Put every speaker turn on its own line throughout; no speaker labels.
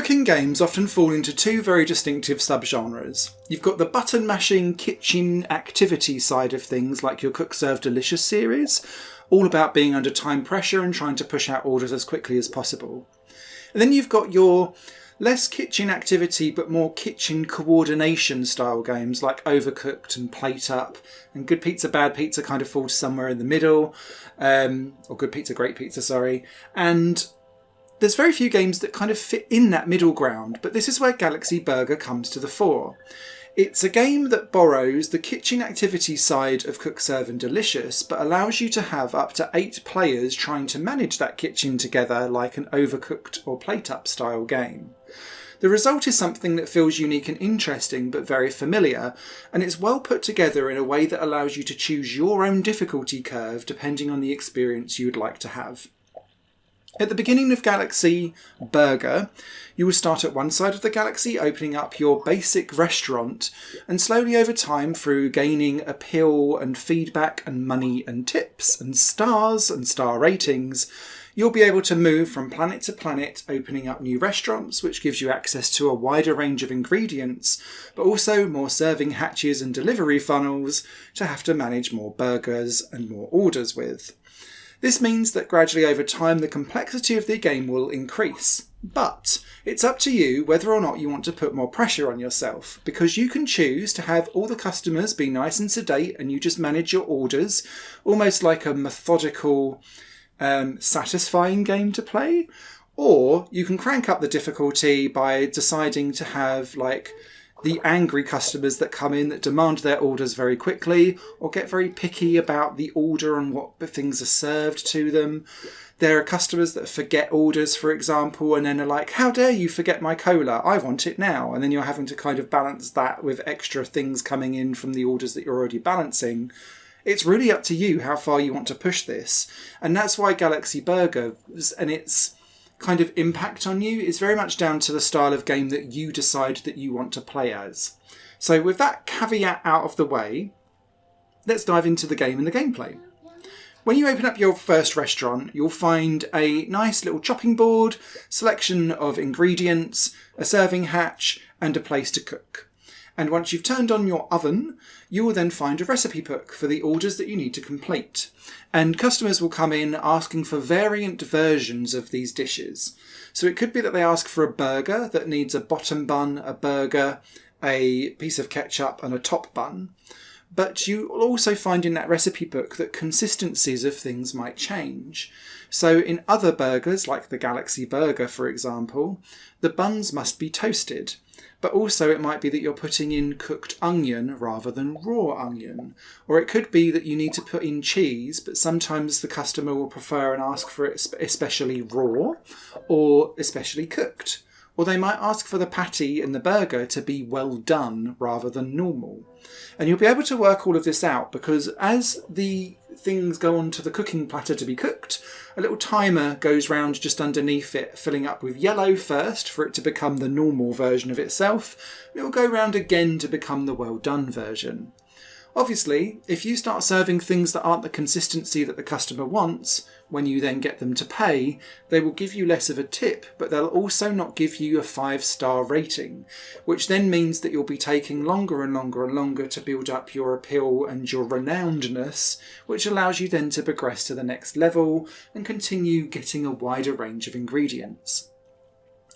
Cooking games often fall into two very distinctive subgenres. You've got the button mashing kitchen activity side of things, like your Cook Serve Delicious series, all about being under time pressure and trying to push out orders as quickly as possible. And then you've got your less kitchen activity but more kitchen coordination style games like Overcooked and Plate Up, and Good Pizza Bad Pizza kind of falls somewhere in the middle, or Good Pizza Great Pizza, sorry. And there's very few games that kind of fit in that middle ground, but this is where Galaxy Burger comes to the fore. It's a game that borrows the kitchen activity side of Cook, Serve and Delicious, but allows you to have up to 8 players trying to manage that kitchen together like an Overcooked or Plate Up style game. The result is something that feels unique and interesting, but very familiar, and it's well put together in a way that allows you to choose your own difficulty curve depending on the experience you would like to have. At the beginning of Galaxy Burger, you will start at one side of the galaxy, opening up your basic restaurant, and slowly over time, through gaining appeal and feedback and money and tips and stars and star ratings, you'll be able to move from planet to planet, opening up new restaurants, which gives you access to a wider range of ingredients, but also more serving hatches and delivery funnels to have to manage more burgers and more orders with. This means that gradually over time the complexity of the game will increase, but it's up to you whether or not you want to put more pressure on yourself, because you can choose to have all the customers be nice and sedate and you just manage your orders, almost like a methodical, satisfying game to play, or you can crank up the difficulty by deciding to have like the angry customers that come in that demand their orders very quickly, or get very picky about the order and what things are served to them. There are customers that forget orders, for example, and then are like, how dare you forget my cola? I want it now. And then you're having to kind of balance that with extra things coming in from the orders that you're already balancing. It's really up to you how far you want to push this. And that's why Galaxy Burger and its kind of impact on you is very much down to the style of game that you decide that you want to play as. So with that caveat out of the way, let's dive into the game and the gameplay. When you open up your first restaurant, you'll find a nice little chopping board, selection of ingredients, a serving hatch, and a place to cook. And once you've turned on your oven, you will then find a recipe book for the orders that you need to complete. And customers will come in asking for variant versions of these dishes. So it could be that they ask for a burger that needs a bottom bun, a burger, a piece of ketchup and a top bun. But you will also find in that recipe book that consistencies of things might change. So in other burgers, like the Galaxy Burger for example, the buns must be toasted. But also it might be that you're putting in cooked onion rather than raw onion. Or it could be that you need to put in cheese, but sometimes the customer will prefer and ask for it especially raw or especially cooked. Or they might ask for the patty and the burger to be well done rather than normal. And you'll be able to work all of this out because as the things go onto the cooking platter to be cooked, a little timer goes round just underneath it, filling up with yellow first for it to become the normal version of itself. It will go round again to become the well done version. Obviously, if you start serving things that aren't the consistency that the customer wants, when you then get them to pay, they will give you less of a tip, but they'll also not give you a 5-star rating, which then means that you'll be taking longer and longer and longer to build up your appeal and your renownedness, which allows you then to progress to the next level and continue getting a wider range of ingredients.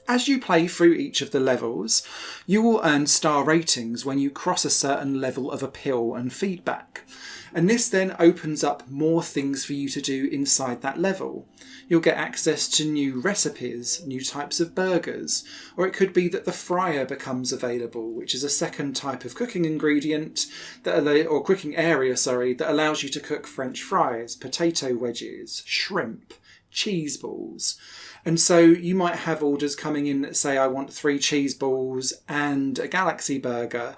As you play through each of the levels, you will earn star ratings when you cross a certain level of appeal and feedback. And this then opens up more things for you to do inside that level. You'll get access to new recipes, new types of burgers, or it could be that the fryer becomes available, which is a second type of cooking ingredient, or cooking area, that allows you to cook French fries, potato wedges, shrimp, cheese balls. And so you might have orders coming in that say, I want 3 cheese balls and a Galaxy Burger.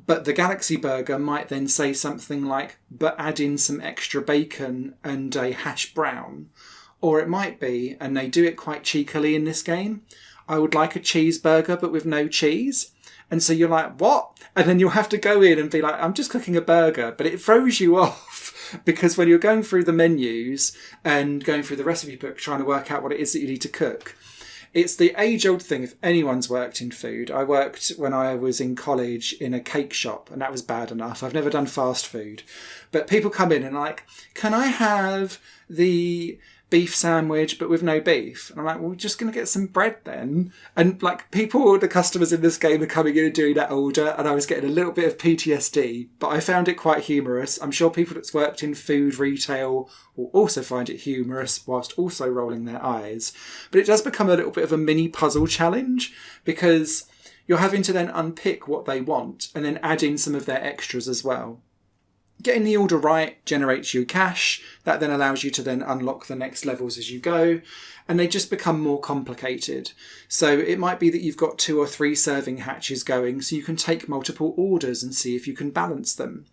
But the Galaxy Burger might then say something like, but add in some extra bacon and a hash brown. Or it might be, and they do it quite cheekily in this game, I would like a cheeseburger but with no cheese. And so you're like, what? And then you'll have to go in and be like, I'm just cooking a burger. But it throws you off because when you're going through the menus and going through the recipe book trying to work out what it is that you need to cook, It's the age-old thing if anyone's worked in food. I worked when I was in college in a cake shop, and that was bad enough. I've never done fast food. But people come in and are like, can I have the beef sandwich but with no beef? And I'm like, well, we're just going to get some bread then. And like the customers in this game are coming in and doing that order, and I was getting a little bit of PTSD, but I found it quite humorous. I'm sure people that's worked in food retail will also find it humorous whilst also rolling their eyes. But it does become a little bit of a mini puzzle challenge, because you're having to then unpick what they want and then add in some of their extras as well. Getting the order right generates you cash. That then allows you to then unlock the next levels as you go. And they just become more complicated. So it might be that you've got 2 or 3 serving hatches going, so you can take multiple orders and see if you can balance them.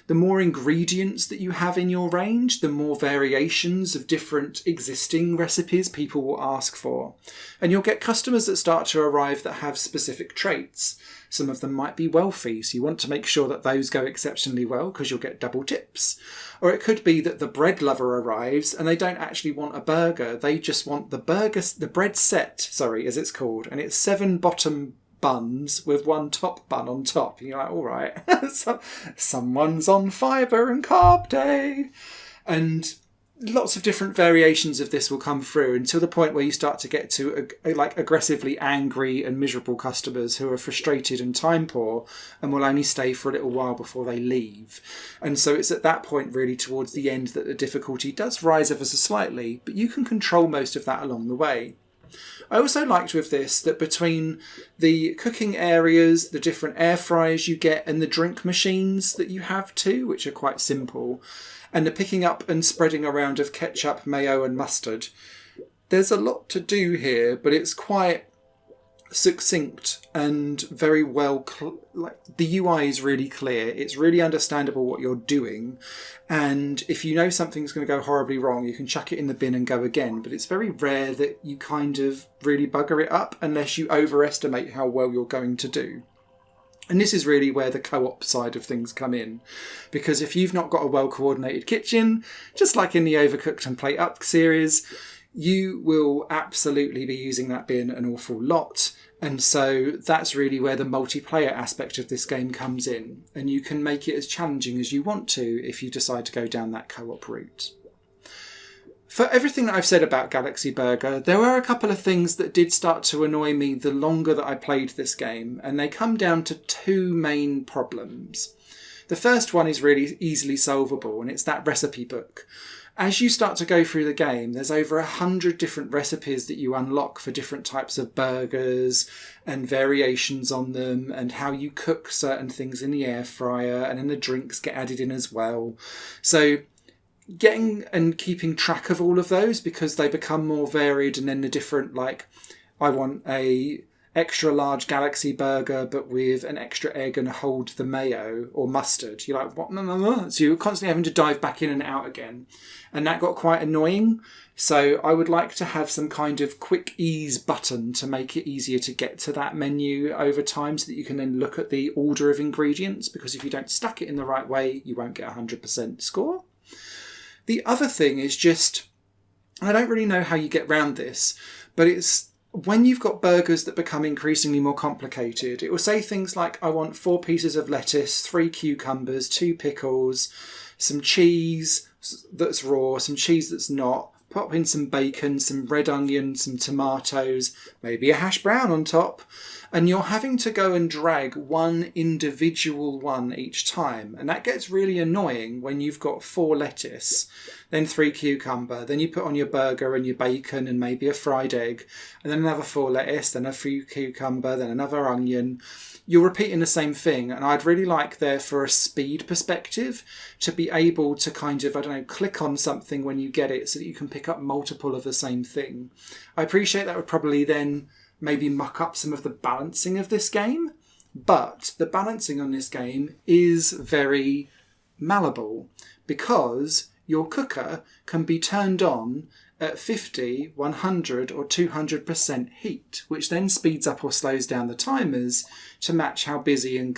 The more ingredients that you have in your range, the more variations of different existing recipes people will ask for. And you'll get customers that start to arrive that have specific traits. Some of them might be wealthy, so you want to make sure that those go exceptionally well because you'll get double tips. Or it could be that the bread lover arrives and they don't actually want a burger, they just want the bread set, as it's called, and it's 7 bottom buns with 1 top bun on top. And you're like, all right, someone's on fibre and carb day. And lots of different variations of this will come through until the point where you start to get to aggressively angry and miserable customers who are frustrated and time poor and will only stay for a little while before they leave. And so it's at that point really towards the end that the difficulty does rise ever so slightly, but you can control most of that along the way. I also liked with this that between the cooking areas, the different air fryers you get, and the drink machines that you have too, which are quite simple, and the picking up and spreading around of ketchup, mayo and mustard, there's a lot to do here, but it's quite succinct and very well the UI is really clear. It's really understandable what you're doing, and if you know something's going to go horribly wrong, you can chuck it in the bin and go again. But it's very rare that you kind of really bugger it up unless you overestimate how well you're going to do. And this is really where the co-op side of things come in, because if you've not got a well-coordinated kitchen, just like in the Overcooked and Plate Up series, you will absolutely be using that bin an awful lot. And so that's really where the multiplayer aspect of this game comes in. And you can make it as challenging as you want to if you decide to go down that co-op route. For everything that I've said about Galaxy Burger, there were a couple of things that did start to annoy me the longer that I played this game, and they come down to 2 main problems. The first one is really easily solvable, and it's that recipe book. As you start to go through the game, there's over 100 different recipes that you unlock for different types of burgers and variations on them, and how you cook certain things in the air fryer, and then the drinks get added in as well. So getting and keeping track of all of those, because they become more varied, and then the different, like, I want a extra large Galaxy burger but with an extra egg and hold the mayo or mustard. You're like, what? No. So you're constantly having to dive back in and out again. And that got quite annoying. So I would like to have some kind of quick ease button to make it easier to get to that menu over time, so that you can then look at the order of ingredients, because if you don't stack it in the right way, you won't get 100% score. The other thing is just, I don't really know how you get around this, but it's when you've got burgers that become increasingly more complicated, it will say things like, I want 4 pieces of lettuce, 3 cucumbers, 2 pickles, some cheese that's raw, some cheese that's not, pop in some bacon, some red onion, some tomatoes, maybe a hash brown on top. And you're having to go and drag one individual one each time. And that gets really annoying when you've got 4 lettuce, then 3 cucumber, then you put on your burger and your bacon and maybe a fried egg, and then another 4 lettuce, then a few cucumber, then another onion. You're repeating the same thing. And I'd really like there, for a speed perspective, to be able to kind of, click on something when you get it so that you can pick up multiple of the same thing. I appreciate that would probably then maybe muck up some of the balancing of this game, but the balancing on this game is very malleable, because your cooker can be turned on at 50, 100 or 200% heat, which then speeds up or slows down the timers to match how busy and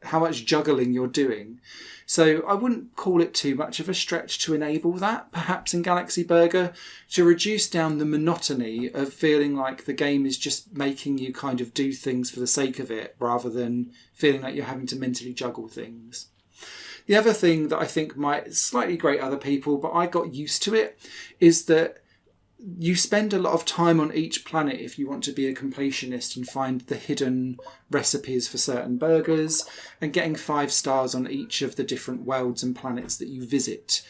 how much juggling you're doing. So I wouldn't call it too much of a stretch to enable that, perhaps in Galaxy Burger, to reduce down the monotony of feeling like the game is just making you kind of do things for the sake of it, rather than feeling like you're having to mentally juggle things. The other thing that I think might slightly grate other people, but I got used to it, is that you spend a lot of time on each planet if you want to be a completionist and find the hidden recipes for certain burgers, and getting 5 stars on each of the different worlds and planets that you visit.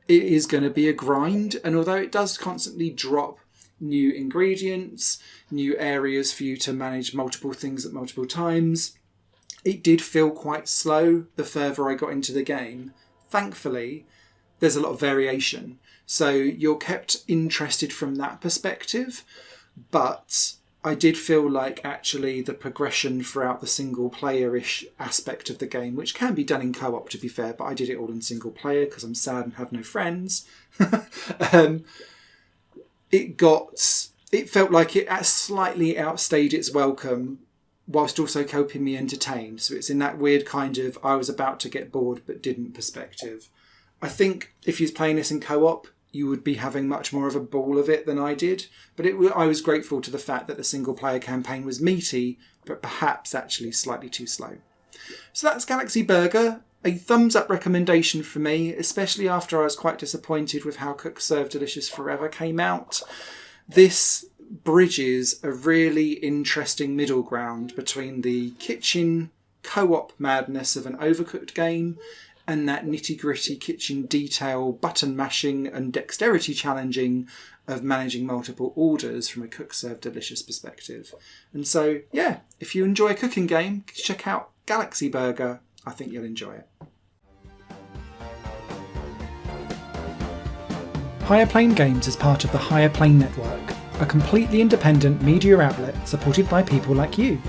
It is going to be a grind, and although it does constantly drop new ingredients, new areas for you to manage multiple things at multiple times, it did feel quite slow the further I got into the game. Thankfully, there's a lot of variation, so you're kept interested from that perspective, but I did feel like actually the progression throughout the single player-ish aspect of the game, which can be done in co-op to be fair, but I did it all in single player because I'm sad and have no friends. It felt like it slightly outstayed its welcome whilst also keeping me entertained. So it's in that weird kind of I was about to get bored but didn't perspective. I think if you was playing this in co-op, you would be having much more of a ball of it than I did. But I was grateful to the fact that the single player campaign was meaty, but perhaps actually slightly too slow. So that's Galaxy Burger. A thumbs up recommendation for me, especially after I was quite disappointed with how Cook Serve Delicious Forever came out. This bridges a really interesting middle ground between the kitchen co-op madness of an Overcooked game and that nitty-gritty kitchen detail, button mashing and dexterity challenging of managing multiple orders from a Cook Serve Delicious perspective. And so, yeah, if you enjoy a cooking game, check out Galaxy Burger. I think you'll enjoy it. Higher Plane Games is part of the Higher Plane Network, a completely independent media outlet supported by people like you.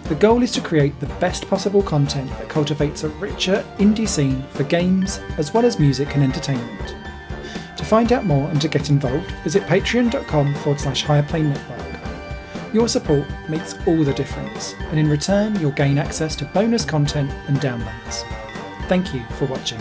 The goal is to create the best possible content that cultivates a richer indie scene for games as well as music and entertainment. To find out more and to get involved, visit patreon.com/Higher Network. Your support makes all the difference, and in return you'll gain access to bonus content and downloads. Thank you for watching.